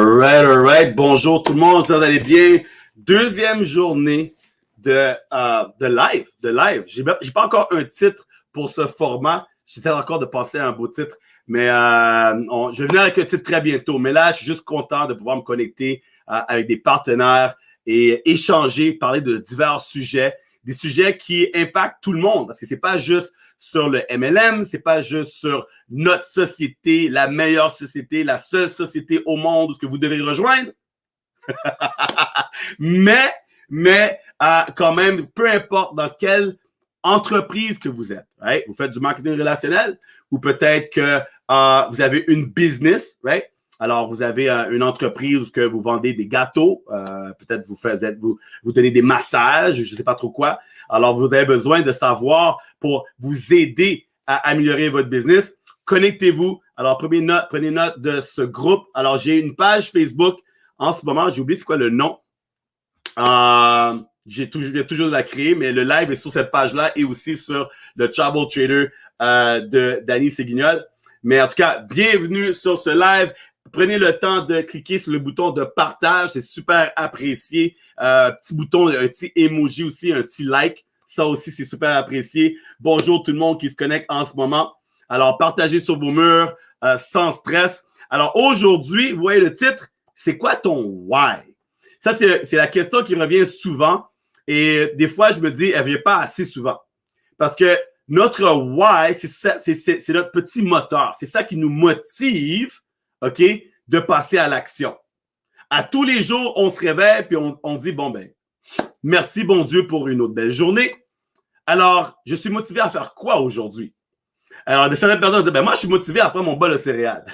All right. Bonjour tout le monde, j'espère que vous allez bien. Deuxième journée de live. J'ai pas encore un titre pour ce format. J'essaie encore de penser à un beau titre, mais je vais venir avec un titre très bientôt. Mais là, je suis juste content de pouvoir me connecter avec des partenaires et échanger, parler de divers sujets, des sujets qui impactent tout le monde, parce que c'est pas juste sur le MLM, c'est pas juste sur notre société, la meilleure société, la seule société au monde que vous devez rejoindre. mais quand même, peu importe dans quelle entreprise que vous êtes, right? Vous faites du marketing relationnel ou peut-être que vous avez une business, right? Alors, vous avez une entreprise où que vous vendez des gâteaux, peut-être vous donnez des massages, je ne sais pas trop quoi. Alors, vous avez besoin de savoir pour vous aider à améliorer votre business. Connectez-vous. Alors, prenez note de ce groupe. Alors, j'ai une page Facebook. En ce moment, j'ai oublié c'est quoi le nom. Je viens toujours de la créer, mais le live est sur cette page-là et aussi sur le Travel Trader de Danny Séguignol. Mais en tout cas, bienvenue sur ce live. Prenez le temps de cliquer sur le bouton de partage. C'est super apprécié. Petit bouton, un petit emoji aussi, un petit like. Ça aussi, c'est super apprécié. Bonjour tout le monde qui se connecte en ce moment. Alors, partagez sur vos murs sans stress. Alors, aujourd'hui, vous voyez le titre, c'est quoi ton why? Ça, c'est la question qui revient souvent. Et des fois, je me dis, elle ne vient pas assez souvent. Parce que notre why, c'est notre petit moteur. C'est ça qui nous motive, OK, de passer à l'action. À tous les jours, on se réveille puis on dit, bon, ben, merci, bon Dieu, pour une autre belle journée. Alors, je suis motivé à faire quoi aujourd'hui? Alors, des certaines personnes disent, ben, moi, je suis motivé à prendre mon bol de céréales.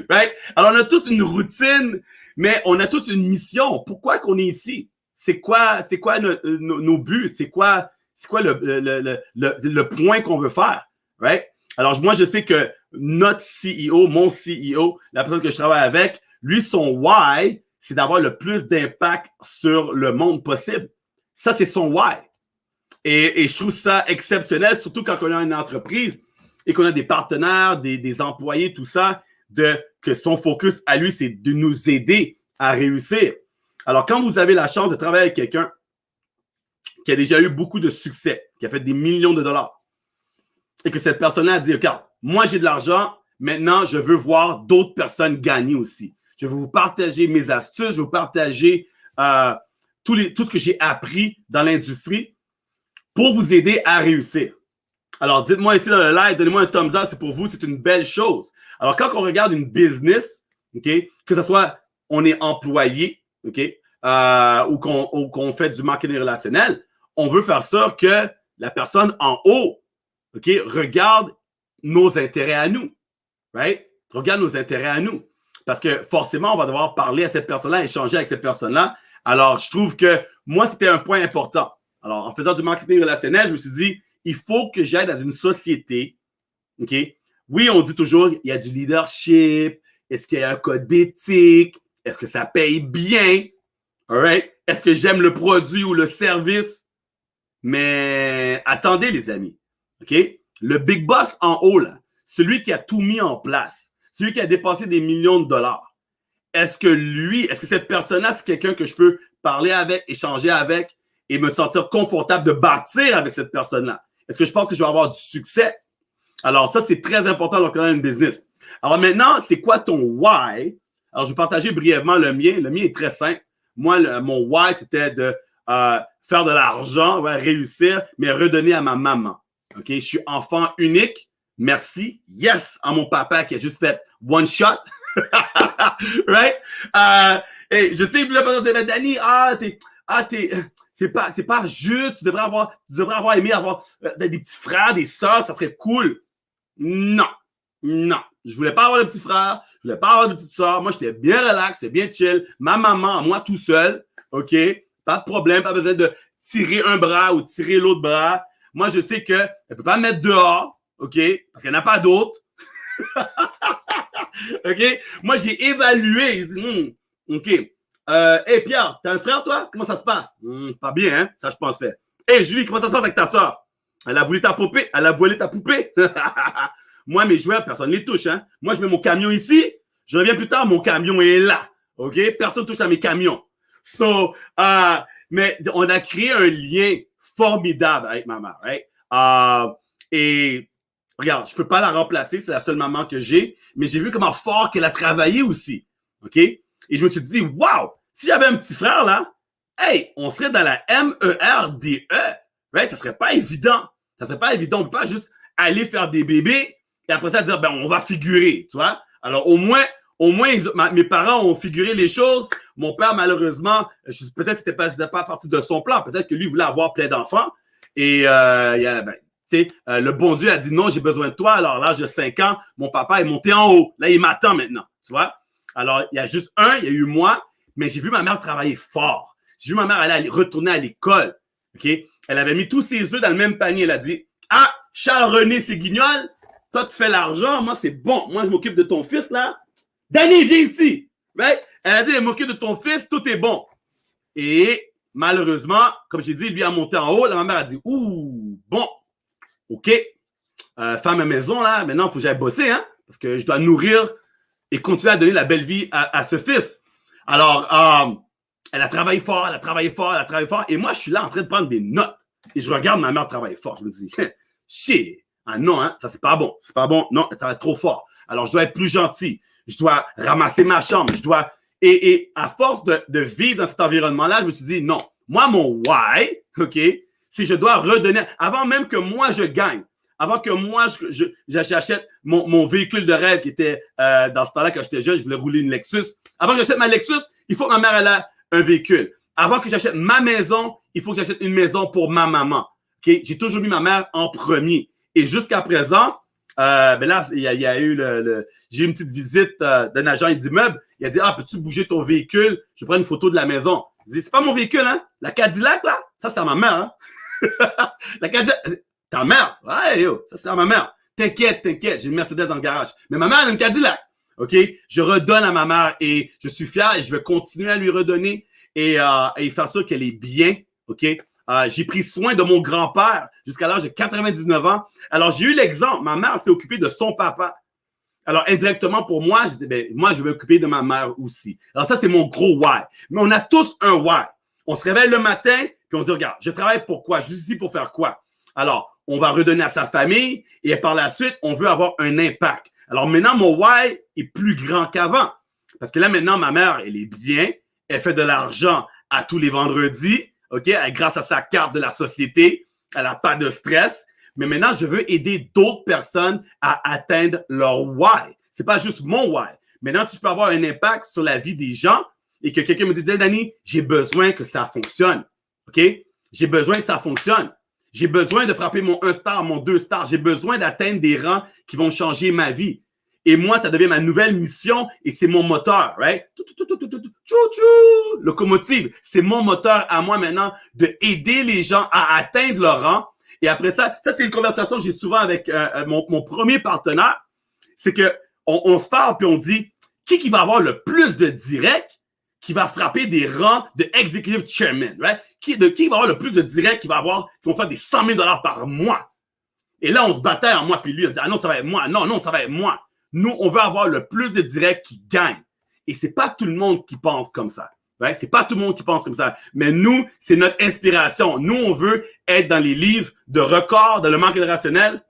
Right? Alors, on a tous une routine, mais on a tous une mission. Pourquoi qu'on est ici? C'est quoi nos buts? C'est quoi le point qu'on veut faire? Right? Alors, moi, je sais que notre CEO, mon CEO, la personne que je travaille avec, lui, son why, c'est d'avoir le plus d'impact sur le monde possible. Ça, c'est son why. Et je trouve ça exceptionnel, surtout quand on a une entreprise et qu'on a des partenaires, des employés, tout ça, que son focus à lui, c'est de nous aider à réussir. Alors, quand vous avez la chance de travailler avec quelqu'un qui a déjà eu beaucoup de succès, qui a fait des millions de dollars, et que cette personne-là a dit, regarde, moi, j'ai de l'argent, maintenant, je veux voir d'autres personnes gagner aussi. Je vais vous partager mes astuces, je vais vous partager tout ce que j'ai appris dans l'industrie pour vous aider à réussir. Alors, dites-moi ici dans le live, donnez-moi un thumbs up, c'est pour vous, c'est une belle chose. Alors, quand on regarde une business, okay, que ce soit on est employé, okay, ou qu'on fait du marketing relationnel, on veut faire ça que la personne en haut, okay, regarde nos intérêts à nous. Right? Regarde nos intérêts à nous. Parce que forcément, on va devoir parler à cette personne-là, échanger avec cette personne-là. Alors, je trouve que moi, c'était un point important. Alors, en faisant du marketing relationnel, je me suis dit, il faut que j'aille dans une société. OK? Oui, on dit toujours, il y a du leadership. Est-ce qu'il y a un code d'éthique? Est-ce que ça paye bien? All right? Est-ce que j'aime le produit ou le service? Mais attendez, les amis. OK? Le big boss en haut, là, celui qui a tout mis en place, celui qui a dépensé des millions de dollars, est-ce que cette personne-là, c'est quelqu'un que je peux parler avec, échanger avec et me sentir confortable de bâtir avec cette personne-là? Est-ce que je pense que je vais avoir du succès? Alors, ça, c'est très important dans une business. Alors maintenant, c'est quoi ton why? Alors, je vais partager brièvement le mien. Le mien est très simple. Moi, mon why, c'était de faire de l'argent, réussir, mais redonner à ma maman. OK? Je suis enfant unique. Merci. Yes! À mon papa qui a juste fait one shot. Right? Et je sais, la personne dit, Danny, c'est pas juste. Tu devrais avoir aimé avoir des petits frères, des sœurs, ça serait cool. Non. Je voulais pas avoir de petits frères, je voulais pas avoir de petites sœurs. Moi, j'étais bien relax, j'étais bien chill. Ma maman, moi tout seul, OK? Pas de problème, pas besoin de tirer un bras ou tirer l'autre bras. Moi, je sais qu'elle ne peut pas me mettre dehors, OK? Parce qu'elle n'a pas d'autre. OK? Moi, j'ai évalué. J'ai dit, OK. Hey, Pierre, t'as un frère, toi? Comment ça se passe? Pas bien, hein? Ça, je pensais. Hey, Julie, comment ça se passe avec ta soeur? Elle a voulu ta poupée? Elle a volé ta poupée? Moi, mes jouets, personne ne les touche, hein? Moi, je mets mon camion ici. Je reviens plus tard, mon camion est là. OK? Personne touche à mes camions. So, mais on a créé un lien formidable avec ma mère. Right? Et regarde, je peux pas la remplacer, c'est la seule maman que j'ai, mais j'ai vu comment fort qu'elle a travaillé aussi. OK? Et je me suis dit, wow, si j'avais un petit frère là, hey, on serait dans la MERDE. Right? Ça serait pas évident. Ça serait pas évident. On peut pas juste aller faire des bébés et après ça dire, ben, on va figurer, tu vois? Alors, au moins, mes parents ont figuré les choses. Mon père, malheureusement, peut-être que c'était pas partie de son plan. Peut-être que lui voulait avoir plein d'enfants. Et le bon Dieu a dit non, j'ai besoin de toi. Alors, à l'âge de 5 ans, mon papa est monté en haut. Là, il m'attend maintenant, tu vois. Alors, il y a juste il y a eu moi, mais j'ai vu ma mère travailler fort. J'ai vu ma mère aller retourner à l'école. OK? Elle avait mis tous ses œufs dans le même panier. Elle a dit, ah, Charles-René Séguignol, toi, tu fais l'argent. Moi, c'est bon. Moi, je m'occupe de ton fils, là. Danny, viens ici. Right? Elle a dit, je m'occupe de ton fils, tout est bon. Et malheureusement, comme j'ai dit, lui a monté en haut. Là, ma mère a dit, ouh, bon, OK. Femme à maison, là, maintenant, il faut que j'aille bosser, hein, parce que je dois nourrir et continuer à donner la belle vie à ce fils. Alors, elle a travaillé fort, elle a travaillé fort, elle a travaillé fort. Et moi, je suis là en train de prendre des notes. Et je regarde ma mère travailler fort. Je me dis, shit, ah non, hein, ça, c'est pas bon. C'est pas bon. Non, elle travaille trop fort. Alors, je dois être plus gentil. Je dois ramasser ma chambre. Je dois. Et à force de vivre dans cet environnement-là, je me suis dit, non, moi, mon why, OK, c'est je dois redonner. Avant même que moi, je gagne. Avant que moi, j'achète mon véhicule de rêve qui était, dans ce temps-là, quand j'étais jeune, je voulais rouler une Lexus. Avant que j'achète ma Lexus, il faut que ma mère elle a un véhicule. Avant que j'achète ma maison, il faut que j'achète une maison pour ma maman. Okay? J'ai toujours mis ma mère en premier. Et jusqu'à présent, ben là, il y a eu j'ai eu une petite visite d'un agent d'immeuble. Il a dit, ah, peux-tu bouger ton véhicule? Je prends une photo de la maison. Je dis, c'est pas mon véhicule, hein? La Cadillac, là? Ça, c'est à ma mère, hein? La Cadillac, ta mère? Ouais, yo, ça, c'est à ma mère. T'inquiète, j'ai une Mercedes dans le garage. Mais ma mère, elle a une Cadillac. OK? Je redonne à ma mère et je suis fier et je vais continuer à lui redonner et faire sûr qu'elle est bien. OK? J'ai pris soin de mon grand-père jusqu'à l'âge de 99 ans. Alors, j'ai eu l'exemple. Ma mère s'est occupée de son papa. Alors, indirectement, pour moi, je dis, ben, moi, je vais m'occuper de ma mère aussi. Alors, ça, c'est mon gros why. Mais on a tous un why. On se réveille le matin, puis on dit, regarde, je travaille pour quoi? Je suis ici pour faire quoi? Alors, on va redonner à sa famille et par la suite, on veut avoir un impact. Alors, maintenant, mon why est plus grand qu'avant. Parce que là, maintenant, ma mère, elle est bien. Elle fait de l'argent à tous les vendredis. OK? Grâce à sa carte de la société, elle n'a pas de stress. Mais maintenant, je veux aider d'autres personnes à atteindre leur why. C'est pas juste mon why. Maintenant, si je peux avoir un impact sur la vie des gens et que quelqu'un me dit, Danny, j'ai besoin que ça fonctionne. OK? J'ai besoin que ça fonctionne. J'ai besoin de frapper mon 1 star, mon 2 stars. J'ai besoin d'atteindre des rangs qui vont changer ma vie. Et moi, ça devient ma nouvelle mission et c'est mon moteur, right? Locomotive, c'est mon moteur à moi maintenant de aider les gens à atteindre leur rang. Et après ça, c'est une conversation que j'ai souvent avec mon premier partenaire. C'est que on se parle puis on dit qui va avoir le plus de directs qui va frapper des rangs de executive chairman, right? Qui va avoir le plus de directs qui vont faire des 100 000 $ par mois. Et là, on se battait en moi puis lui. On dit, ah non, ça va être moi. Non, ça va être moi. Nous, on veut avoir le plus de directs qui gagnent. Et c'est pas tout le monde qui pense comme ça. Right? C'est pas tout le monde qui pense comme ça. Mais nous, c'est notre inspiration. Nous, on veut être dans les livres de records dans le marketing rationnel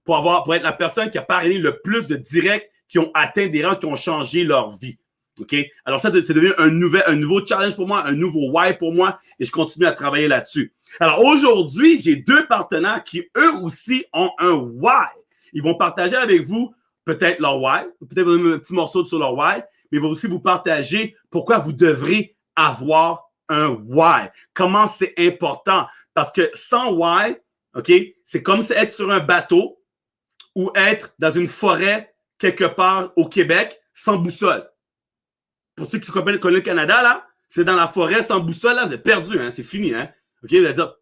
pour être la personne qui a parrainé le plus de directs qui ont atteint des rangs, qui ont changé leur vie. OK? Alors ça, c'est devenu un nouveau challenge pour moi, un nouveau why pour moi et je continue à travailler là-dessus. Alors aujourd'hui, j'ai 2 partenaires qui, eux aussi, ont un why. Ils vont partager avec vous peut-être leur why, peut-être un petit morceau sur leur why, mais ils vont aussi vous partager pourquoi vous devrez avoir un why. Comment c'est important. Parce que sans why, OK, c'est comme être sur un bateau ou être dans une forêt quelque part au Québec sans boussole. Pour ceux qui connaissent le Canada, là, c'est dans la forêt sans boussole, là, vous êtes perdu, hein, c'est fini, hein. OK, vous allez dire...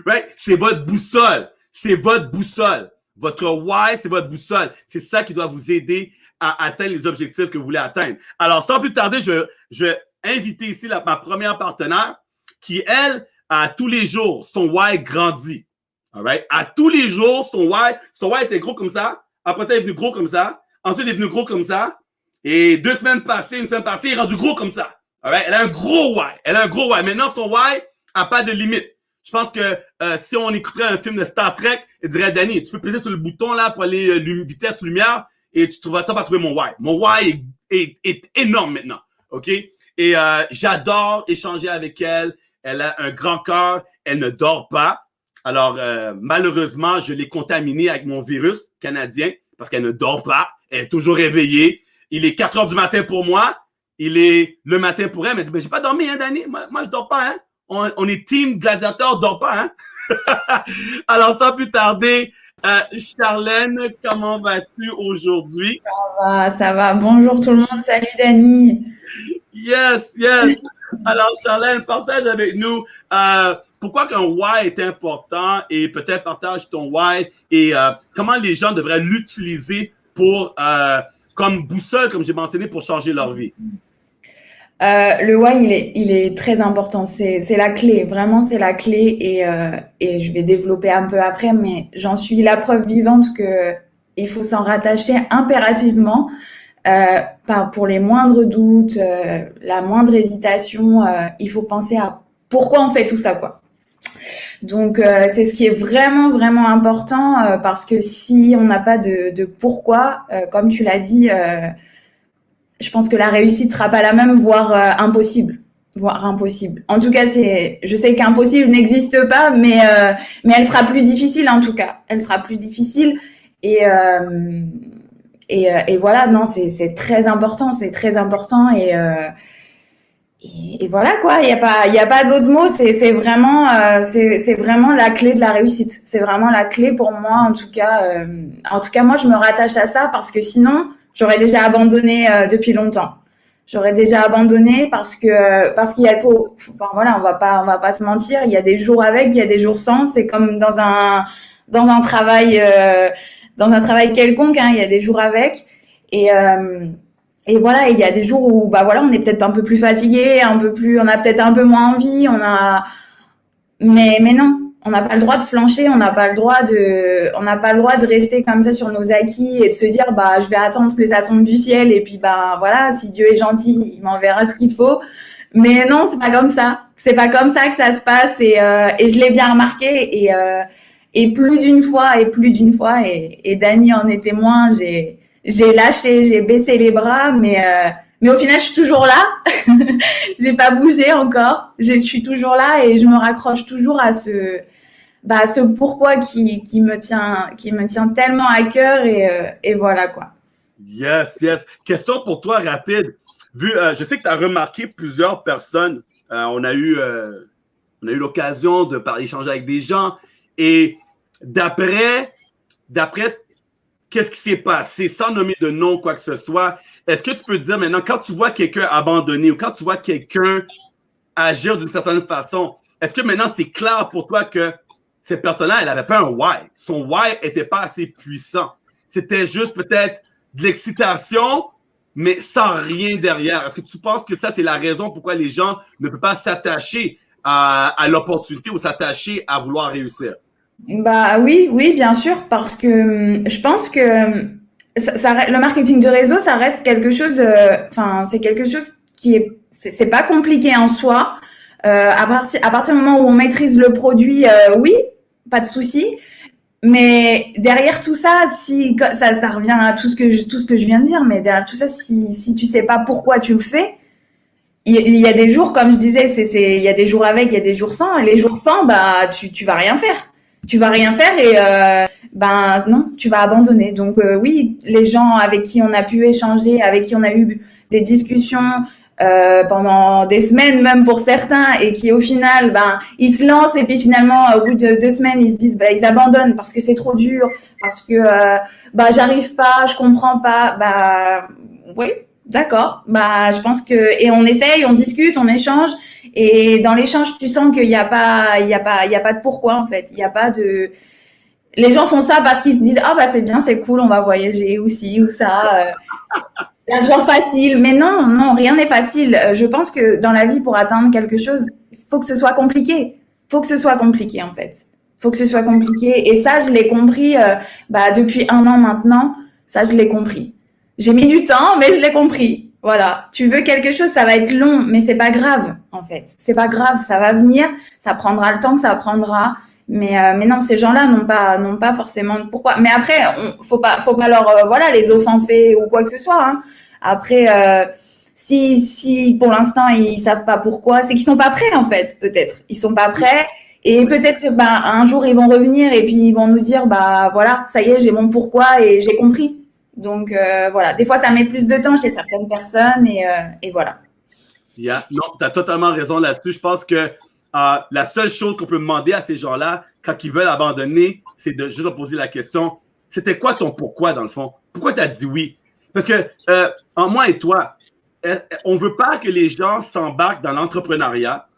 right? C'est votre boussole. C'est votre boussole. Votre why, c'est votre boussole. C'est ça qui doit vous aider à atteindre les objectifs que vous voulez atteindre. Alors, sans plus tarder, je vais inviter ici ma première partenaire qui, elle, à tous les jours, son why grandit. All right? À tous les jours, son why était gros comme ça. Après ça, il est devenu gros comme ça. Ensuite, il est devenu gros comme ça. Et 2 semaines passées, une semaine passée, il est rendu gros comme ça. Alright? Elle a un gros why. Elle a un gros why. Maintenant, son why n'a pas de limite. Je pense que si on écouterait un film de Star Trek, il dirait, Danny, tu peux peser sur le bouton là pour aller vitesse lumière et tu vas pas trouver mon why. Mon why est énorme maintenant. OK? Et j'adore échanger avec elle. Elle a un grand cœur. Elle ne dort pas. Alors, malheureusement, je l'ai contaminée avec mon virus canadien parce qu'elle ne dort pas. Elle est toujours réveillée. Il est 4 heures du matin pour moi. Il est le matin pour elle. Elle me dit, mais j'ai pas dormi, hein, Danny? Moi, je dors pas, hein? On est team gladiateur, dort pas, hein? Alors, sans plus tarder, Charlène, comment vas-tu aujourd'hui? Ça va. Bonjour tout le monde. Salut, Danny. Yes, yes. Alors, Charlène, partage avec nous pourquoi qu'un why est important et peut-être partage ton why et comment les gens devraient l'utiliser pour, comme boussole, comme j'ai mentionné, pour changer leur vie. Le why, il est très important. C'est la clé. Vraiment, c'est la clé. Et je vais développer un peu après, mais j'en suis la preuve vivante que il faut s'en rattacher impérativement. Pour les moindres doutes, la moindre hésitation, il faut penser à pourquoi on fait tout ça, quoi. Donc, c'est ce qui est vraiment, vraiment important parce que si on n'a pas de pourquoi, comme tu l'as dit, je pense que la réussite sera pas la même, voire impossible. En tout cas, je sais qu'impossible n'existe pas, mais elle sera plus difficile en tout cas. Elle sera plus difficile et voilà, non, c'est très important, et voilà quoi. Il y a pas d'autres mots. C'est vraiment la clé de la réussite. C'est vraiment la clé pour moi, en tout cas. Moi, je me rattache à ça parce que sinon, j'aurais déjà abandonné depuis longtemps. J'aurais déjà abandonné parce qu'il y a enfin voilà, on va pas se mentir. Il y a des jours avec, il y a des jours sans. C'est comme dans un travail quelconque, hein, il y a des jours avec et voilà, il y a des jours où bah voilà, on est peut-être un peu plus fatigué, on a peut-être un peu moins envie, mais non, on n'a pas le droit de flancher, on n'a pas le droit de rester comme ça sur nos acquis et de se dire bah je vais attendre que ça tombe du ciel et puis bah voilà, si Dieu est gentil, il m'enverra ce qu'il faut. Mais non, c'est pas comme ça. C'est pas comme ça que ça se passe et je l'ai bien remarqué et plus d'une fois et Danny en est témoin, j'ai lâché, j'ai baissé les bras, mais au final, je suis toujours là. J'ai pas bougé encore. Je suis toujours là et je me raccroche toujours à ce pourquoi qui me tient tellement à cœur et voilà quoi. Yes, yes. Question pour toi rapide. Je sais que tu as remarqué plusieurs personnes. On a eu l'occasion de échanger avec des gens et d'après qu'est-ce qui s'est passé, sans nommer de nom, quoi que ce soit, est-ce que tu peux te dire maintenant, quand tu vois quelqu'un abandonner ou quand tu vois quelqu'un agir d'une certaine façon, est-ce que maintenant c'est clair pour toi que cette personne-là, elle n'avait pas un why? Son why n'était pas assez puissant. C'était juste peut-être de l'excitation, mais sans rien derrière. Est-ce que tu penses que ça, c'est la raison pourquoi les gens ne peuvent pas s'attacher à l'opportunité ou s'attacher à vouloir réussir? Bah oui, bien sûr, parce que je pense que le marketing de réseau, ça reste quelque chose, c'est quelque chose qui c'est pas compliqué en soi. À partir du moment où on maîtrise le produit, oui, pas de souci. Mais derrière tout ça, si ça revient à tout ce que je viens de dire, mais derrière tout ça, si tu sais pas pourquoi tu le fais, il y a des jours, comme je disais, il y a des jours avec, il y a des jours sans, et les jours sans, bah tu vas rien faire. Tu vas rien faire et non, tu vas abandonner. Donc oui, les gens avec qui on a pu échanger, avec qui on a eu des discussions pendant des semaines même pour certains et qui au final ils se lancent et puis finalement au bout de 2 semaines ils se disent ils abandonnent parce que c'est trop dur, parce que j'arrive pas, je comprends pas. Oui, d'accord. Je pense que et on essaye, on discute, on échange. Et dans l'échange, tu sens qu'il y a pas de pourquoi, en fait. Il y a pas de, les gens font ça parce qu'ils se disent, c'est bien, c'est cool, on va voyager ou ci ou ça. L'argent facile. Mais non, rien n'est facile. Je pense que dans la vie, pour atteindre quelque chose, il faut que ce soit compliqué. Faut que ce soit compliqué, en fait. Faut que ce soit compliqué. Et ça, je l'ai compris, depuis 1 an maintenant. Ça, je l'ai compris. J'ai mis du temps, mais je l'ai compris. Voilà. Tu veux quelque chose, ça va être long, mais c'est pas grave, en fait. C'est pas grave, ça va venir, ça prendra le temps que ça prendra. Mais non, ces gens-là n'ont pas forcément de pourquoi. Mais après, faut pas leur, voilà, les offenser ou quoi que ce soit, hein. Après, si pour l'instant ils savent pas pourquoi, c'est qu'ils sont pas prêts, en fait, peut-être. Ils sont pas prêts. Et peut-être, bah, un jour ils vont revenir et puis ils vont nous dire, bah, voilà, ça y est, j'ai mon pourquoi et j'ai compris. Donc, voilà. Des fois, ça met plus de temps chez certaines personnes et voilà. Yeah. Non, tu as totalement raison là-dessus. Je pense que la seule chose qu'on peut demander à ces gens-là, quand ils veulent abandonner, c'est de juste leur poser la question, c'était quoi ton pourquoi dans le fond? Pourquoi tu as dit oui? Parce que, en moi et toi, on ne veut pas que les gens s'embarquent dans l'entrepreneuriat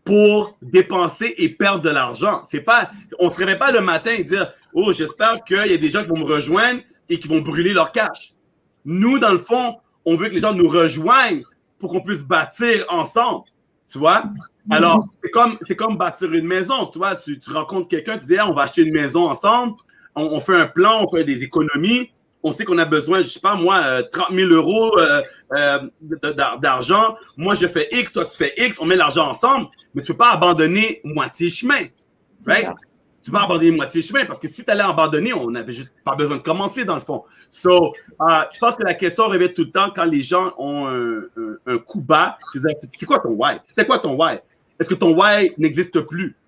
pour dépenser et perdre de l'argent. C'est pas, on ne se réveille pas le matin et dire, oh, j'espère qu'il y a des gens qui vont me rejoindre et qui vont brûler leur cash. Nous, dans le fond, on veut que les gens nous rejoignent pour qu'on puisse bâtir ensemble. Tu vois? Alors, c'est comme bâtir une maison. Tu vois, tu rencontres quelqu'un, tu dis, ah, on va acheter une maison ensemble, on fait un plan, on fait des économies. On sait qu'on a besoin, je sais pas moi, 30 000 euros d'argent. Moi, je fais X, toi, tu fais X. On met l'argent ensemble, mais tu peux pas abandonner moitié chemin. Right? Tu peux pas abandonner moitié chemin parce que si tu allais abandonner, on n'avait juste pas besoin de commencer dans le fond. So, je pense que la question revient tout le temps quand les gens ont un coup bas. C'est quoi ton why? C'était quoi ton why? Est-ce que ton why n'existe plus?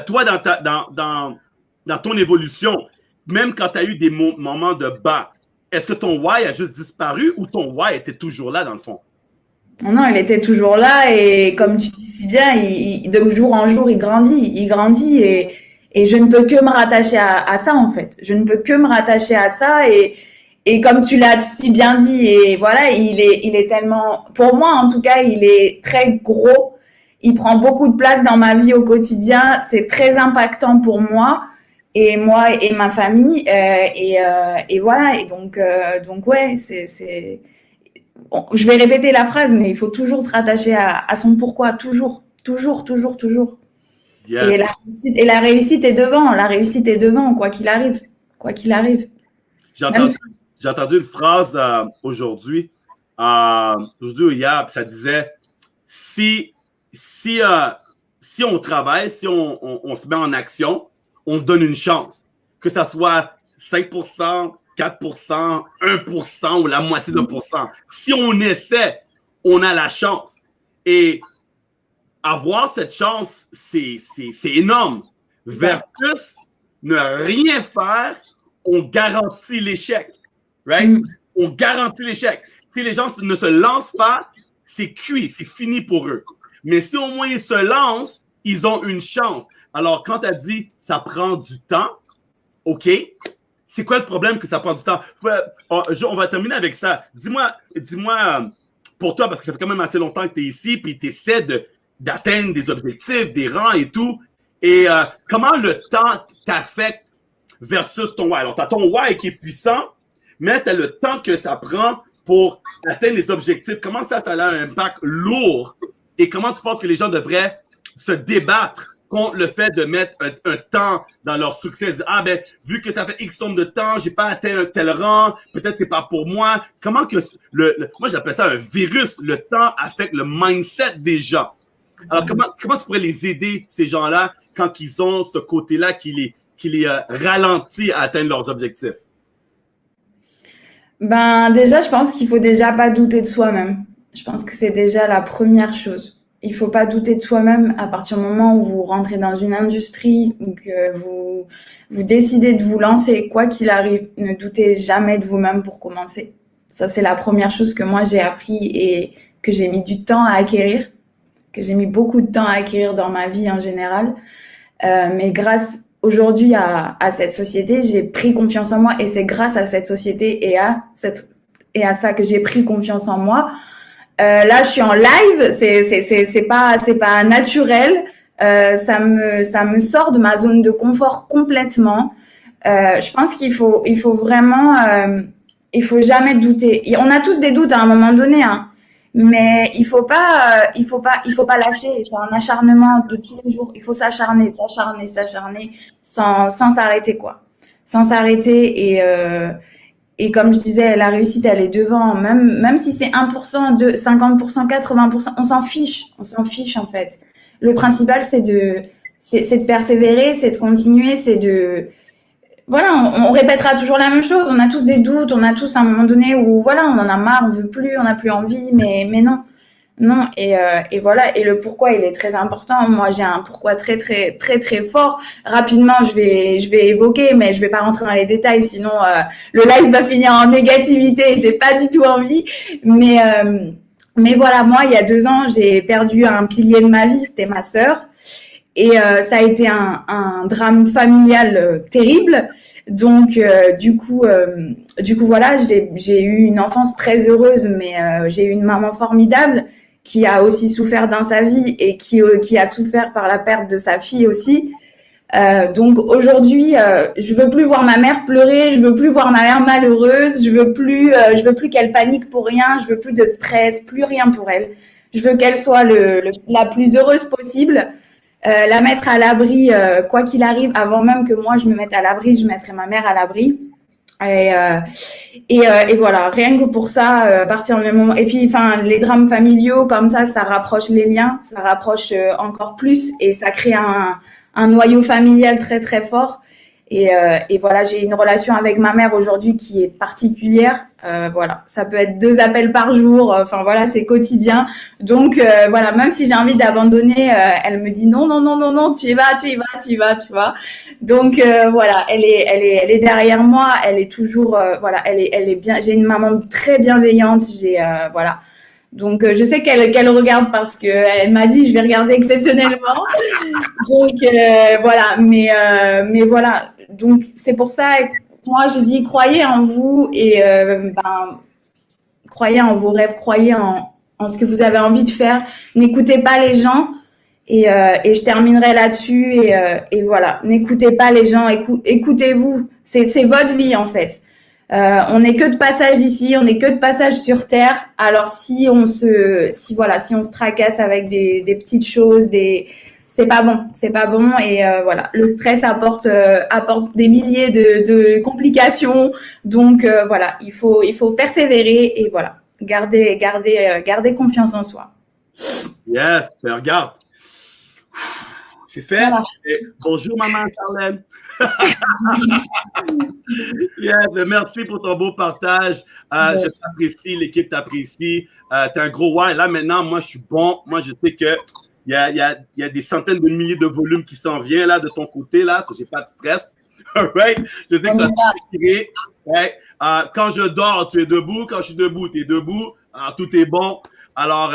Toi, dans ton évolution, même quand tu as eu des moments de bas, est-ce que ton why a juste disparu ou ton why était toujours là dans le fond? Non, il était toujours là et comme tu dis si bien, de jour en jour, il grandit et je ne peux que me rattacher à ça en fait. Je ne peux que me rattacher à ça et comme tu l'as si bien dit et voilà, il est tellement, pour moi en tout cas, il est très gros. Il prend beaucoup de place dans ma vie au quotidien. C'est très impactant pour moi. Et moi et ma famille et voilà et donc ouais bon, je vais répéter la phrase mais il faut toujours se rattacher à son pourquoi toujours Yes. et la réussite est devant quoi qu'il arrive J'ai même entendu, si j'ai entendu une phrase aujourd'hui ou hier, puis ça disait si on travaille, si on se met en action, on se donne une chance. Que ça soit 5%, 4%, 1% ou la moitié de 1%. Si on essaie, on a la chance. Et avoir cette chance, c'est énorme. Versus ne rien faire, on garantit l'échec. Right? On garantit l'échec. Si les gens ne se lancent pas, c'est cuit, c'est fini pour eux. Mais si au moins ils se lancent, ils ont une chance. Alors, quand tu as dit ça prend du temps, OK, c'est quoi le problème que ça prend du temps? On va terminer avec ça. Dis-moi, pour toi, parce que ça fait quand même assez longtemps que tu es ici, puis tu essaies d'atteindre des objectifs, des rangs et tout. Et comment le temps t'affecte versus ton why? Alors, tu as ton why qui est puissant, mais tu as le temps que ça prend pour atteindre les objectifs. Comment ça a un impact lourd? Et comment tu penses que les gens devraient se débattre contre le fait de mettre un temps dans leur succès? Ah ben, vu que ça fait X nombre de temps, j'ai pas atteint un tel rang, peut-être c'est pas pour moi. Comment que moi j'appelle ça un virus. Le temps affecte le mindset des gens. Alors comment tu pourrais les aider, ces gens-là, quand ils ont ce côté-là qui les ralentit à atteindre leurs objectifs? ben déjà je pense qu'il faut déjà pas douter de soi-même. Je pense que c'est déjà la première chose. Il faut pas douter de soi-même à partir du moment où vous rentrez dans une industrie ou que vous décidez de vous lancer, quoi qu'il arrive, ne doutez jamais de vous-même pour commencer. Ça, c'est la première chose que moi j'ai appris et que j'ai mis du temps à acquérir, que j'ai mis beaucoup de temps à acquérir dans ma vie en général. Mais grâce aujourd'hui à cette société, j'ai pris confiance en moi et c'est grâce à cette société et à ça que j'ai pris confiance en moi. Là, je suis en live, c'est pas naturel. Ça me sort de ma zone de confort complètement. Je pense qu'il faut vraiment, il faut jamais douter. Et on a tous des doutes à un moment donné, hein. Mais il faut pas lâcher. C'est un acharnement de tous les jours. Il faut s'acharner sans s'arrêter quoi. Sans s'arrêter Et comme je disais, la réussite, elle est devant. Même si c'est 1%, 50%, 80%, on s'en fiche. On s'en fiche, en fait. Le principal, c'est de persévérer, c'est de continuer, c'est de... Voilà, on répétera toujours la même chose. On a tous des doutes, on a tous un moment donné où, voilà, on en a marre, on veut plus, on n'a plus envie, mais non. Non, et voilà, et le pourquoi, il est très important. Moi, j'ai un pourquoi très, très, très, très fort. Rapidement, je vais évoquer, mais je vais pas rentrer dans les détails, sinon le live va finir en négativité. J'ai pas du tout envie. Mais voilà, moi, il y a 2 ans, j'ai perdu un pilier de ma vie, c'était ma sœur. Et ça a été un drame familial terrible. Donc, du coup, voilà, j'ai eu une enfance très heureuse, mais j'ai eu une maman formidable qui a aussi souffert dans sa vie et qui a souffert par la perte de sa fille aussi. Donc aujourd'hui, je veux plus voir ma mère pleurer, je veux plus voir ma mère malheureuse, je veux plus qu'elle panique pour rien, je veux plus de stress, plus rien pour elle. Je veux qu'elle soit la plus heureuse possible. La mettre à l'abri, quoi qu'il arrive, avant même que moi je me mette à l'abri, je mettrai ma mère à l'abri. Et voilà, rien que pour ça, à partir du moment. Et puis, enfin, les drames familiaux comme ça rapproche les liens, ça rapproche encore plus, et ça crée un noyau familial très très fort. Et voilà, j'ai une relation avec ma mère aujourd'hui qui est particulière. Voilà, ça peut être 2 appels par jour. Enfin voilà, c'est quotidien. Donc voilà, même si j'ai envie d'abandonner, elle me dit non, non, non, non, non, tu y vas, tu vois. Donc voilà, elle est derrière moi. Elle est toujours, voilà, elle est bien. J'ai une maman très bienveillante. Voilà. Donc, je sais qu'elle regarde parce que elle m'a dit, je vais regarder exceptionnellement. Donc, voilà. Mais voilà. Donc, c'est pour ça que moi, je dis, croyez en vous et croyez en vos rêves, croyez en ce que vous avez envie de faire. N'écoutez pas les gens. Et je terminerai là-dessus. Et voilà. N'écoutez pas les gens. Écoutez-vous. C'est votre vie, en fait. On n'est que de passage ici, on n'est que de passage sur Terre. Alors si on se tracasse avec des petites choses, c'est pas bon. Et voilà, le stress apporte des milliers de complications. Donc voilà, il faut persévérer et voilà, garder confiance en soi. Yes, mais regarde, c'est fait. Voilà. Et bonjour maman Charlène. Yeah, merci pour ton beau partage. Je t'apprécie, l'équipe t'apprécie. T'es un gros ouais. Là, maintenant, moi, je suis bon. Moi, je sais qu'il y a des centaines de milliers de volumes qui s'en viennent là, de ton côté. Là, j'ai pas de stress. All right? Je sais que tu as tout tiré. Right? Quand je dors, tu es debout. Quand je suis debout, tu es debout. Alors, tout est bon. Alors,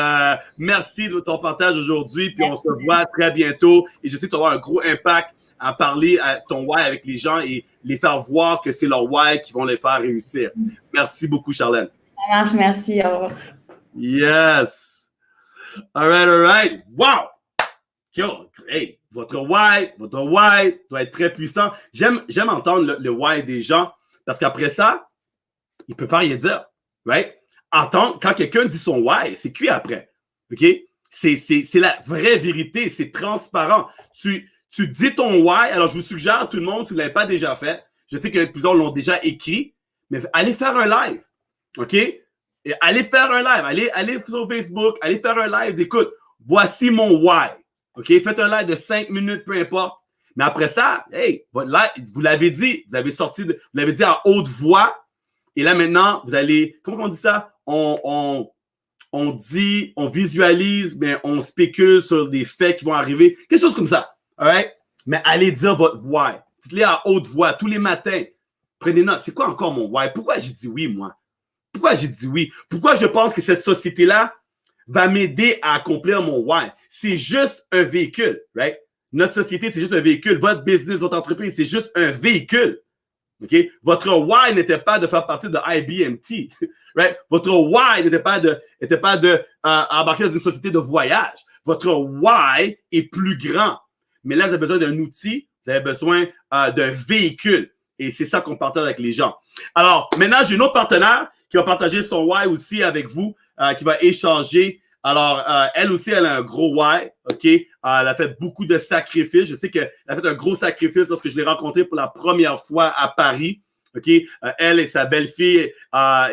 merci de ton partage aujourd'hui. Puis, on se voit très bientôt. Et je sais que tu vas avoir un gros impact à parler à ton why avec les gens et les faire voir que c'est leur why qui vont les faire réussir. Merci beaucoup, Charlène. Ça marche, merci. Au revoir. Yes. All right. Wow. Yo, hey, votre why doit être très puissant. J'aime entendre le why des gens parce qu'après ça, il ne peut pas rien dire. Right? Entendre, quand quelqu'un dit son why, c'est cuit après. OK? C'est la vraie vérité. C'est transparent. Tu dis ton why. Alors, je vous suggère à tout le monde, si vous ne l'avez pas déjà fait, je sais que plusieurs l'ont déjà écrit, mais allez faire un live. OK? Et allez faire un live. Allez sur Facebook, allez faire un live. Écoute, voici mon why. OK? Faites un live de 5 minutes, peu importe. Mais après ça, hey, votre live, vous l'avez dit. Vous l'avez dit à haute voix. Et là, maintenant, vous allez, comment on dit ça? On visualise, mais on spécule sur des faits qui vont arriver. Quelque chose comme ça. All right? Mais allez dire votre why. Dites-le à haute voix tous les matins. Prenez note. C'est quoi encore mon why? Pourquoi j'ai dit oui, moi? Pourquoi j'ai dit oui? Pourquoi je pense que cette société-là va m'aider à accomplir mon why? C'est juste un véhicule, right? Notre société, c'est juste un véhicule. Votre business, votre entreprise, c'est juste un véhicule. OK? Votre why n'était pas de faire partie de IBMT. Right? Votre why n'était pas de embarquer dans une société de voyage. Votre why est plus grand. Mais là, vous avez besoin d'un outil, vous avez besoin d'un véhicule. Et c'est ça qu'on partage avec les gens. Alors, maintenant, j'ai une autre partenaire qui va partager son why aussi avec vous, qui va échanger. Alors, elle aussi, elle a un gros why, OK? Elle a fait beaucoup de sacrifices. Je sais qu'elle a fait un gros sacrifice lorsque je l'ai rencontrée pour la première fois à Paris. OK? Elle et sa belle-fille,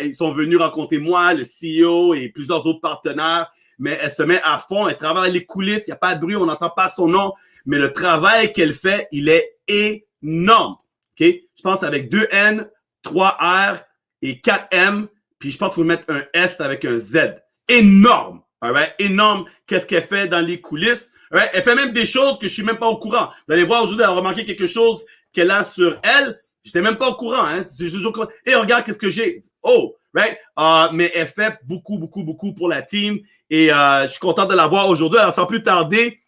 ils sont venus rencontrer moi, le CEO et plusieurs autres partenaires, mais elle se met à fond, elle travaille les coulisses, il n'y a pas de bruit, on n'entend pas son nom, mais le travail qu'elle fait, il est énorme. OK? Je pense avec 2 N, 3 R et 4 M, puis je pense qu'il faut mettre un S avec un Z. Énorme! Alright? Énorme. Qu'est-ce qu'elle fait dans les coulisses? Alright? Elle fait même des choses que je suis même pas au courant. Vous allez voir aujourd'hui, elle a remarqué quelque chose qu'elle a sur elle. J'étais même pas au courant, hein. Et regarde qu'est-ce que j'ai. Oh, right? Mais elle fait beaucoup, beaucoup, beaucoup pour la team. Et je suis content de la voir aujourd'hui. Alors, sans plus tarder,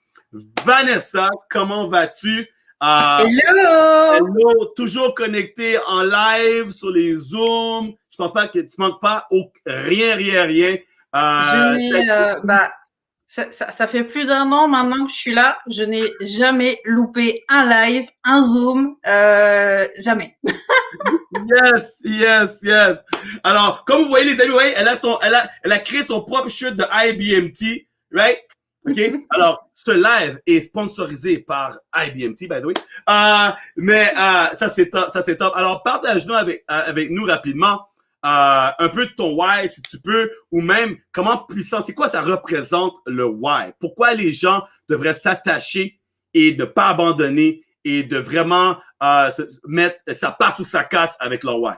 Vanessa, comment vas-tu? Hello! Hello, toujours connecté en live sur les Zooms. Je pense pas que tu manques pas rien, rien, rien. Ça fait plus d'1 an maintenant que je suis là. Je n'ai jamais loupé un live, un Zoom, jamais. Yes, yes, yes. Alors, comme vous voyez, les amis, vous voyez, elle a créé son propre chute de IBMT, right? OK? Alors, ce live est sponsorisé par IBMT, by the way. Ça, c'est top, ça, c'est top. Alors, partage-nous avec nous rapidement un peu de ton why, si tu peux, ou même comment puissant, c'est quoi ça représente le why? Pourquoi les gens devraient s'attacher et ne pas abandonner et de vraiment mettre sa passe ou sa casse avec leur why?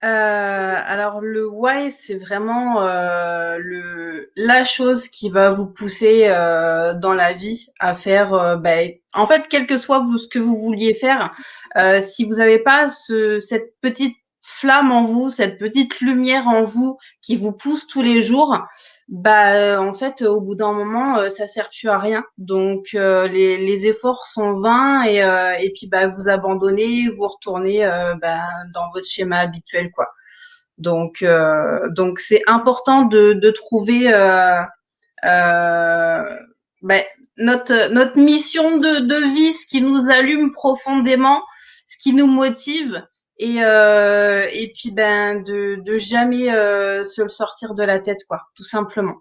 Alors le why, c'est vraiment la chose qui va vous pousser dans la vie à faire. En fait, quel que soit ce que vous vouliez faire, si vous n'avez pas cette petite flamme en vous, cette petite lumière en vous qui vous pousse tous les jours, en fait, au bout d'un moment, ça sert plus à rien. Donc les efforts sont vains et puis vous abandonnez, vous retournez dans votre schéma habituel, quoi. Donc c'est important de trouver notre mission de vie, ce qui nous allume profondément, ce qui nous motive et puis de jamais se le sortir de la tête, quoi, tout simplement.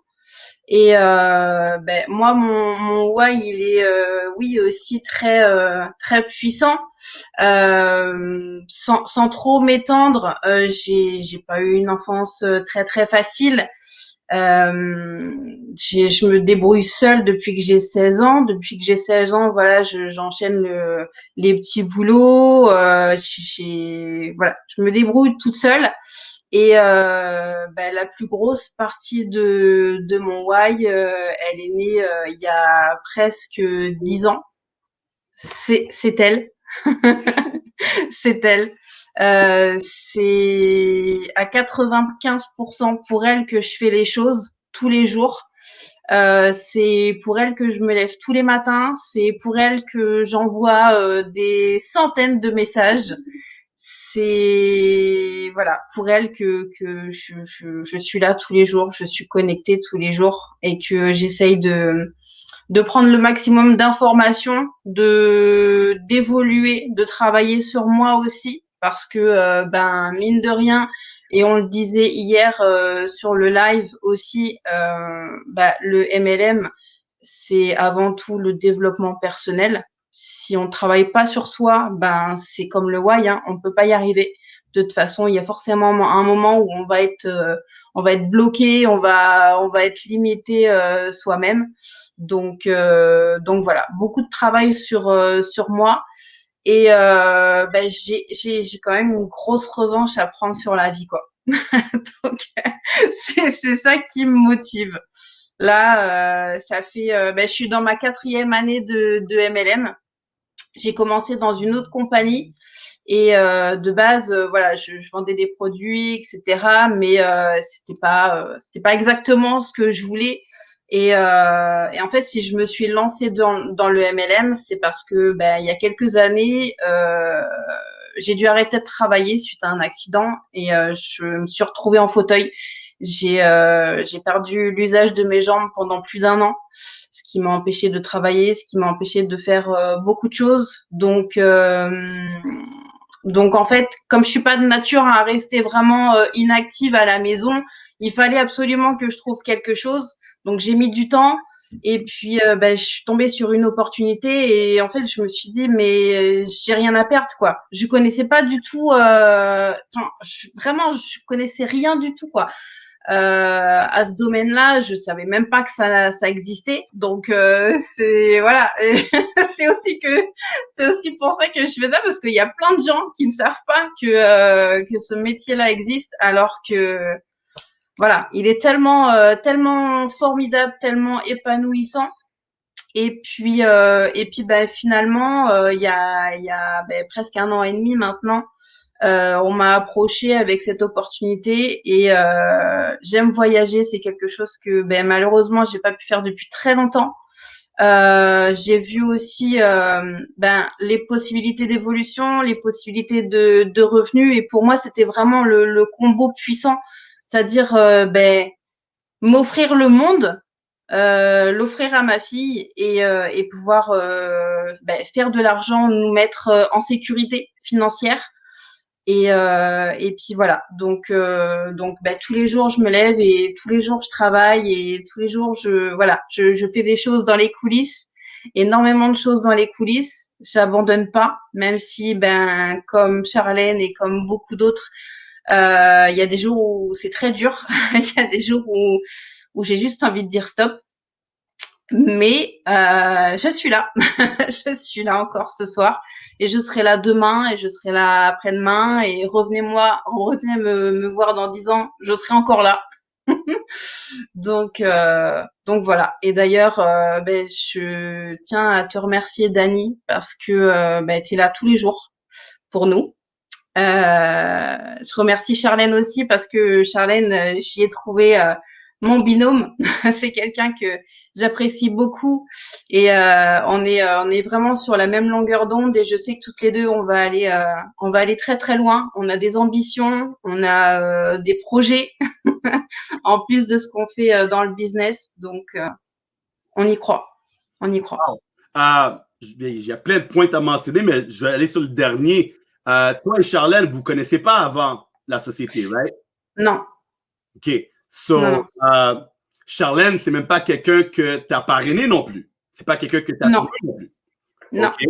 Et moi mon why, il est oui aussi très puissant. Sans trop m'étendre, j'ai pas eu une enfance très très facile. Je me débrouille seule depuis que j'ai 16 ans. Depuis que j'ai 16 ans, voilà, j'enchaîne les petits boulots. Voilà, je me débrouille toute seule. Et la plus grosse partie de mon why, elle est née il y a presque 10 ans. C'est elle. C'est elle. C'est à 95% pour elle que je fais les choses tous les jours. C'est pour elle que je me lève tous les matins. C'est pour elle que j'envoie des centaines de messages. C'est voilà, pour elle que je suis là tous les jours, je suis connectée tous les jours et que j'essaye de prendre le maximum d'informations, d'évoluer, de travailler sur moi aussi, parce que mine de rien, et on le disait hier sur le live aussi, le MLM, c'est avant tout le développement personnel. Si on travaille pas sur soi, c'est comme le why, hein, on peut pas y arriver. De toute façon, il y a forcément un moment où on va être bloqué, on va être limité soi-même. Donc voilà, beaucoup de travail sur moi et j'ai quand même une grosse revanche à prendre sur la vie, quoi. Donc c'est ça qui me motive. Là, ça fait, je suis dans ma 4e année de MLM. J'ai commencé dans une autre compagnie et de base, voilà, je vendais des produits, etc. Mais c'était pas exactement ce que je voulais. Et en fait, si je me suis lancée dans le MLM, c'est parce que il y a quelques années, j'ai dû arrêter de travailler suite à un accident et je me suis retrouvée en fauteuil. J'ai perdu l'usage de mes jambes pendant plus d'1 an, ce qui m'a empêché de travailler, ce qui m'a empêché de faire beaucoup de choses. Donc en fait, comme je suis pas de nature à rester vraiment inactive à la maison, il fallait absolument que je trouve quelque chose. Donc j'ai mis du temps Et puis, je suis tombée sur une opportunité et en fait, je me suis dit, mais j'ai rien à perdre, quoi. Je connaissais pas du tout, vraiment, je connaissais rien du tout, quoi. À ce domaine-là, je savais même pas que ça existait. Donc, voilà. C'est aussi pour ça que je fais ça parce qu'il y a plein de gens qui ne savent pas que ce métier-là existe alors que, voilà, il est tellement formidable, tellement épanouissant. Et puis finalement, il y a presque 1 an et demi maintenant, on m'a approché avec cette opportunité et j'aime voyager. C'est quelque chose que malheureusement j'ai pas pu faire depuis très longtemps. J'ai vu aussi les possibilités d'évolution, les possibilités de revenus et pour moi c'était vraiment le combo puissant. C'est-à-dire m'offrir le monde, l'offrir à ma fille et pouvoir faire de l'argent, nous mettre en sécurité financière. Et puis voilà. Donc tous les jours je me lève et tous les jours je travaille et tous les jours je fais des choses dans les coulisses, énormément de choses dans les coulisses. J'abandonne pas, même si comme Charlène et comme beaucoup d'autres. Il y a des jours où c'est très dur. Il y a des jours où j'ai juste envie de dire stop. Mais je suis là. Je suis là encore ce soir. Et je serai là demain et je serai là après-demain. Et revenez me voir dans 10 ans. Je serai encore là. Donc voilà. Et d'ailleurs, je tiens à te remercier, Dani, parce que tu es là tous les jours pour nous. Je remercie Charlène aussi parce que Charlène, j'y ai trouvé mon binôme. C'est quelqu'un que j'apprécie beaucoup et on est vraiment sur la même longueur d'onde et je sais que toutes les deux on va aller très très loin. On a des ambitions, on a des projets en plus de ce qu'on fait dans le business. Donc on y croit. On y croit. Wow. Il y a plein de points à mentionner, mais je vais aller sur le dernier. Toi et Charlène, vous ne connaissez pas avant la société, right? Non. OK. So, non. Charlène, c'est même pas quelqu'un que tu as parrainé non plus. C'est pas quelqu'un que tu as trouvé non plus. Non. OK.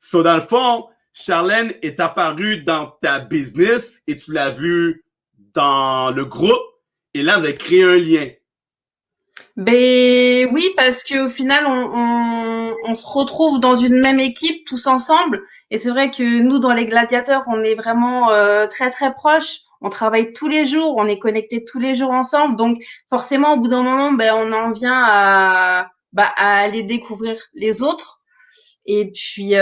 So, dans le fond, Charlène est apparue dans ta business et tu l'as vue dans le groupe et là, vous avez créé un lien. Ben oui, parce qu'au final, on se retrouve dans une même équipe tous ensemble. Et c'est vrai que nous, dans les gladiateurs, on est vraiment très très proches. On travaille tous les jours, on est connectés tous les jours ensemble. Donc forcément, au bout d'un moment, on en vient à aller découvrir les autres. Et puis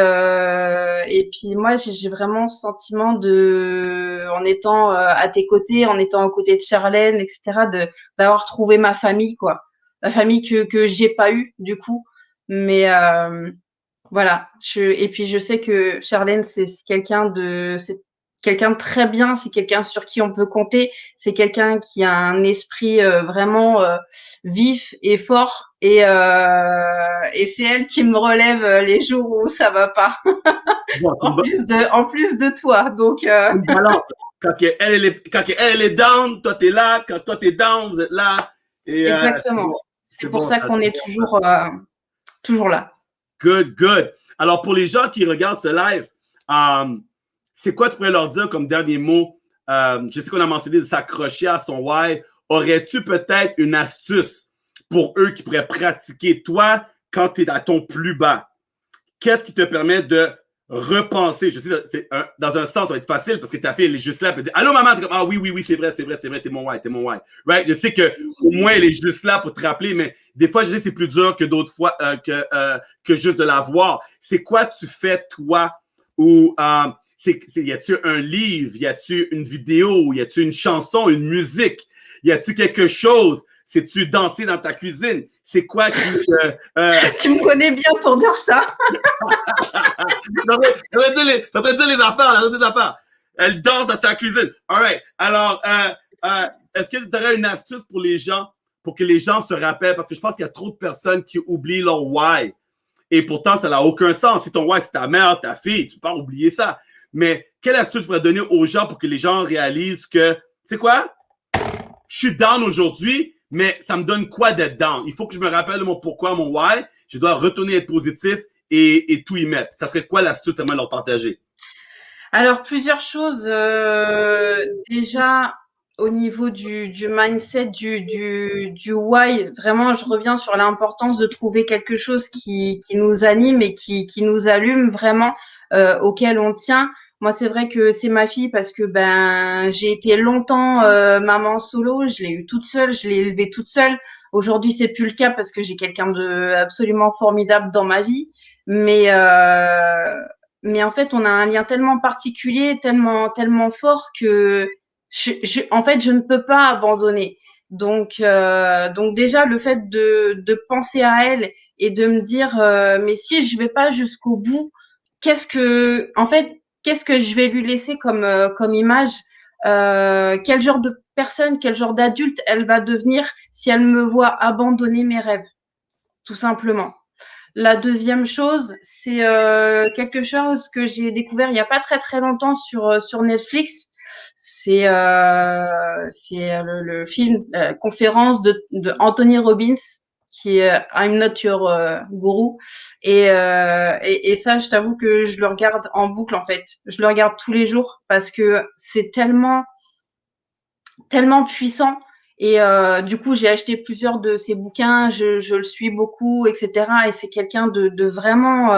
moi, j'ai vraiment ce sentiment en étant à tes côtés, en étant aux côtés de Charlène, etc., d'avoir trouvé ma famille, quoi. La famille que j'ai pas eue, du coup. Mais voilà. Et puis je sais que Charlène, c'est quelqu'un de très bien, c'est quelqu'un sur qui on peut compter, c'est quelqu'un qui a un esprit vraiment vif et fort et c'est elle qui me relève les jours où ça va pas. en plus de toi. Donc quand elle est down, toi t'es là, quand toi t'es down, vous êtes là. Et, exactement. C'est pour ça qu'on est toujours là. Good. Alors pour les gens qui regardent ce live, c'est quoi tu pourrais leur dire comme dernier mot? Je sais qu'on a mentionné de s'accrocher à son why. Aurais-tu peut-être une astuce pour eux qui pourraient pratiquer toi quand tu es à ton plus bas? Qu'est-ce qui te permet de repenser? Je sais, dans un sens, ça va être facile parce que ta fille, elle est juste là, elle peut dire allô maman, t'es comme, ah oui, c'est vrai, t'es mon why. Right? Je sais que au moins elle est juste là pour te rappeler, mais des fois, je sais que c'est plus dur que d'autres fois que juste de la voir. C'est quoi tu fais toi ou y a-tu un livre, y a-tu une vidéo, y a-tu une chanson, une musique, y a-tu quelque chose? Sais-tu danser dans ta cuisine? C'est quoi qui... Tu me connais bien pour dire ça. T'as dire les affaires. Elle danse dans sa cuisine. All right. Alors, est-ce que tu aurais une astuce pour les gens, pour que les gens se rappellent? Parce que je pense qu'il y a trop de personnes qui oublient leur why. Et pourtant, ça n'a aucun sens. Si ton why, c'est ta mère, ta fille, tu peux pas oublier ça. Mais quelle astuce tu pourrais donner aux gens pour que les gens réalisent que, tu sais quoi? Je suis down aujourd'hui, mais ça me donne quoi d'être down? Il faut que je me rappelle mon pourquoi, mon why. Je dois retourner être positif et tout y mettre. Ça serait quoi l'astuce à leur partager? Alors, plusieurs choses. Déjà, au niveau du mindset, du why, vraiment, je reviens sur l'importance de trouver quelque chose qui nous anime et qui nous allume vraiment, auquel on tient. Moi, c'est vrai que c'est ma fille parce que ben j'ai été longtemps maman solo, je l'ai eu toute seule, je l'ai élevée toute seule. Aujourd'hui, c'est plus le cas parce que j'ai quelqu'un de absolument formidable dans ma vie, mais mais en fait, on a un lien tellement particulier, tellement fort que en fait, je ne peux pas abandonner. Donc déjà, le fait de penser à elle et de me dire, mais si je vais pas jusqu'au bout, en fait, qu'est-ce que je vais lui laisser comme image? Quel genre de personne, quel genre d'adulte elle va devenir si elle me voit abandonner mes rêves, tout simplement. La deuxième chose, c'est quelque chose que j'ai découvert il n'y a pas très longtemps sur Netflix. C'est le film conférence de Anthony Robbins qui est I'm Not Your Guru et ça, je t'avoue que je le regarde en boucle en fait. Je le regarde tous les jours parce que c'est tellement puissant. Et du coup, j'ai acheté plusieurs de ses bouquins, je le suis beaucoup, etc. Et c'est quelqu'un de vraiment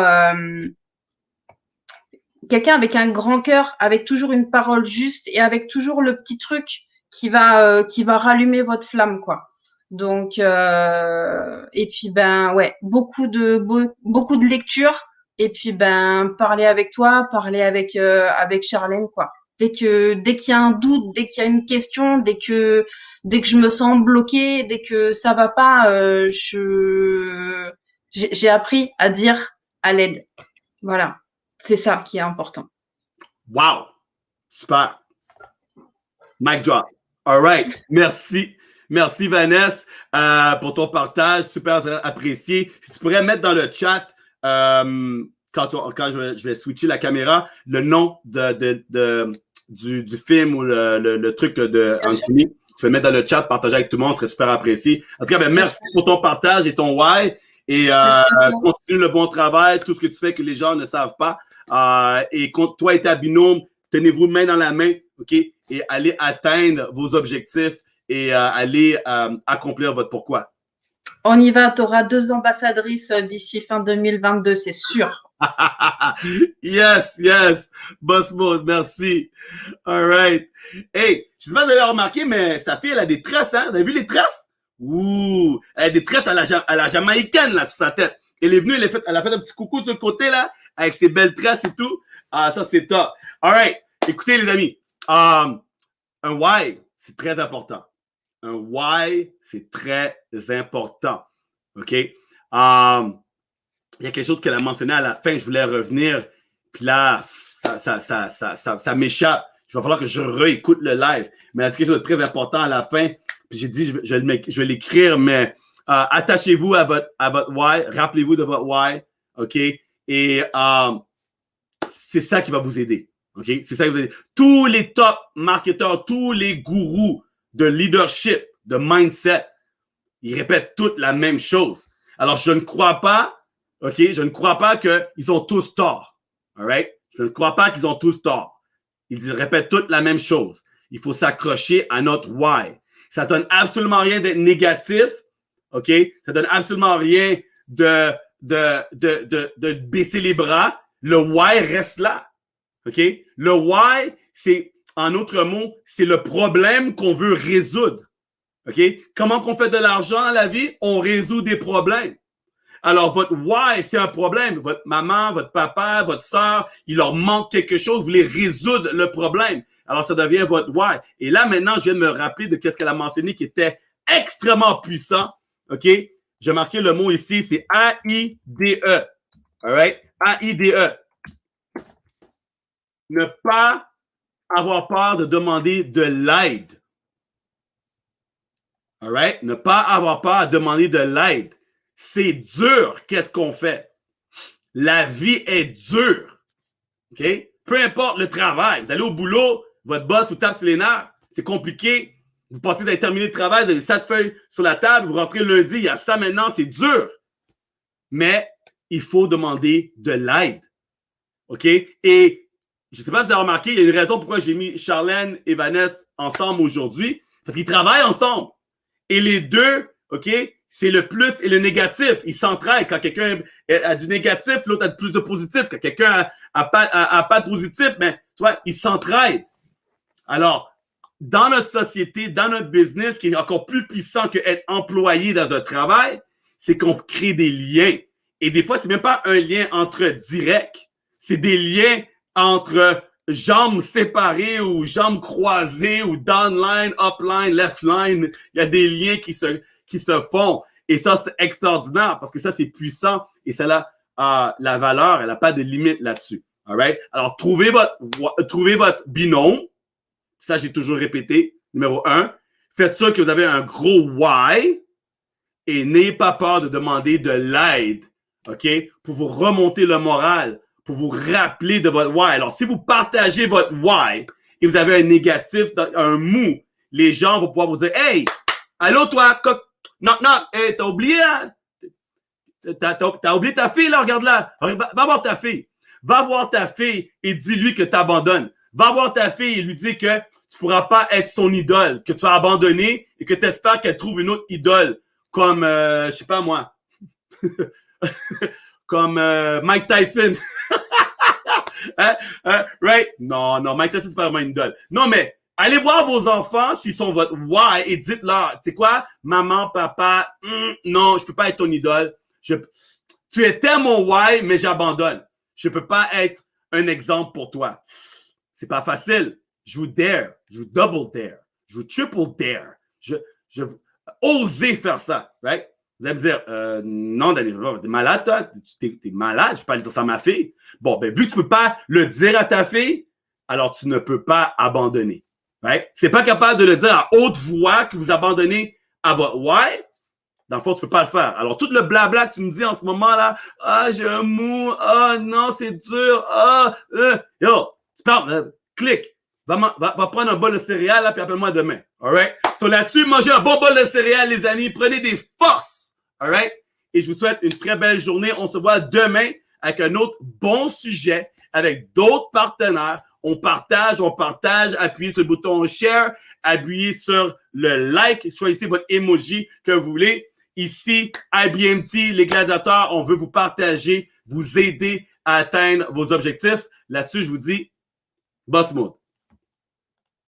quelqu'un avec un grand cœur, avec toujours une parole juste et avec toujours le petit truc qui va rallumer votre flamme, quoi. Donc et puis ben ouais, beaucoup de lectures et puis ben parler avec toi, parler avec Charlène, quoi. Dès qu'il y a un doute, dès qu'il y a une question, dès que je me sens bloquée, dès que ça va pas, j'ai appris à dire à l'aide. Voilà, c'est ça qui est important. Wow! Super! Mic drop. All right. Merci. Merci, Vanessa, pour ton partage. Super apprécié. Si tu pourrais mettre dans le chat, quand je vais switcher la caméra, le nom du film ou le truc de Anthony. Tu peux mettre dans le chat, partager avec tout le monde, ce serait super apprécié. En tout cas, ben, merci pour ton partage et ton why. Et continue le bon travail, tout ce que tu fais que les gens ne savent pas. Et toi et ta binôme, tenez-vous main dans la main, OK? Et allez atteindre vos objectifs et allez accomplir votre pourquoi. On y va, tu auras 2 ambassadrices d'ici fin 2022, c'est sûr. Yes. Boss mode, merci. All right. Hey, je sais pas si vous avez remarqué, mais sa fille, elle a des tresses, hein? Vous avez vu les tresses? Ouh! Elle a des tresses à la jamaïcaine, là, sur sa tête. Elle est venue, elle a fait un petit coucou sur le côté, là, avec ses belles tresses et tout. Ah, ça, c'est top. All right. Écoutez, les amis, un why, c'est très important. Un why, c'est très important. OK? Il y a quelque chose qu'elle a mentionné à la fin, je voulais revenir, puis là, ça m'échappe. Il va falloir que je réécoute le live. Mais elle a dit quelque chose de très important à la fin, puis j'ai dit, je vais l'écrire, mais attachez-vous à votre why, rappelez-vous de votre why, OK? Et c'est ça qui va vous aider. OK? C'est ça qui va vous aider. Tous les top marketeurs, tous les gourous de leadership, de mindset, ils répètent toutes la même chose. Alors, je ne crois pas, OK? Je ne crois pas qu'ils ont tous tort. All right? Je ne crois pas qu'ils ont tous tort. Ils répètent toutes la même chose. Il faut s'accrocher à notre why. Ça donne absolument rien d'être négatif. OK? Ça donne absolument rien de baisser les bras. Le why reste là. OK? Le why, c'est, en autres mots, c'est le problème qu'on veut résoudre. OK? Comment qu'on fait de l'argent dans la vie? On résout des problèmes. Alors, votre why, c'est un problème. Votre maman, votre papa, votre soeur, il leur manque quelque chose. Vous voulez résoudre le problème. Alors, ça devient votre why. Et là, maintenant, je viens de me rappeler de ce qu'elle a mentionné qui était extrêmement puissant. OK? J'ai marqué le mot ici, c'est A-I-D-E. All right? A-I-D-E. Ne pas avoir peur de demander de l'aide. All right? Ne pas avoir peur de demander de l'aide. C'est dur, qu'est-ce qu'on fait? La vie est dure. OK? Peu importe le travail. Vous allez au boulot, votre boss vous tape sur les nerfs. C'est compliqué. Vous pensez d'être terminé le travail, vous avez 7 feuilles sur la table, vous rentrez lundi, il y a ça maintenant, c'est dur. Mais il faut demander de l'aide. OK? Et je ne sais pas si vous avez remarqué, il y a une raison pourquoi j'ai mis Charlène et Vanessa ensemble aujourd'hui. Parce qu'ils travaillent ensemble. Et les deux, OK, c'est le plus et le négatif. Ils s'entraident. Quand quelqu'un a du négatif, l'autre a plus de positif. Quand quelqu'un a pas de positif, mais tu vois, ils s'entraident. Alors, dans notre société, dans notre business, qui est encore plus puissant qu'être employé dans un travail, c'est qu'on crée des liens. Et des fois, c'est même pas un lien entre directs. C'est des liens entre jambes séparées ou jambes croisées ou downline, upline, leftline. Il y a des liens qui se font. Et ça, c'est extraordinaire parce que ça, c'est puissant et ça a la valeur. Elle n'a pas de limite là-dessus. All right? Alors, trouvez votre binôme. Ça, j'ai toujours répété. Numéro 1. Faites sûr que vous avez un gros why et n'ayez pas peur de demander de l'aide. OK? Pour vous remonter le moral, pour vous rappeler de votre why. Alors, si vous partagez votre why et vous avez un négatif, un mou, les gens vont pouvoir vous dire, hey, allô, toi, knock, knock, hey, t'as oublié, hein? T'as oublié ta fille, là, regarde là. Va voir ta fille. Va voir ta fille et dis-lui que t'abandonnes. Va voir ta fille et lui dis que tu pourras pas être son idole, que tu as abandonné et que tu espères qu'elle trouve une autre idole comme, je sais pas moi, comme Mike Tyson. Right? Non, Mike Tyson, c'est pas vraiment une idole. Non, mais allez voir vos enfants s'ils sont votre why et dites-leur, tu sais quoi, maman, papa, non, je peux pas être ton idole. Tu étais mon why, mais j'abandonne. Je peux pas être un exemple pour toi. C'est pas facile. Je vous dare. Je vous double dare. Je vous triple dare. Je osez faire ça. Right? Vous allez me dire, non, Daniel, t'es malade, toi? T'es malade? Je peux pas aller dire ça à ma fille. Bon, ben, vu que tu peux pas le dire à ta fille, alors tu ne peux pas abandonner. Right? C'est pas capable de le dire à haute voix que vous abandonnez à votre why. Dans le fond, tu peux pas le faire. Alors, tout le blabla que tu me dis en ce moment-là, ah, j'ai un mou, ah, non, c'est dur, yo, tu parles, clique. Va prendre un bol de céréales, là, puis appelle-moi demain. Alright? So, là-dessus, mangez un bon bol de céréales, les amis. Prenez des forces. Alright? Et je vous souhaite une très belle journée. On se voit demain avec un autre bon sujet, avec d'autres partenaires. On partage. Appuyez sur le bouton share. Appuyez sur le like. Choisissez votre emoji que vous voulez. Ici, IBMT, les gladiateurs, on veut vous partager, vous aider à atteindre vos objectifs. Là-dessus, je vous dis, boss mode.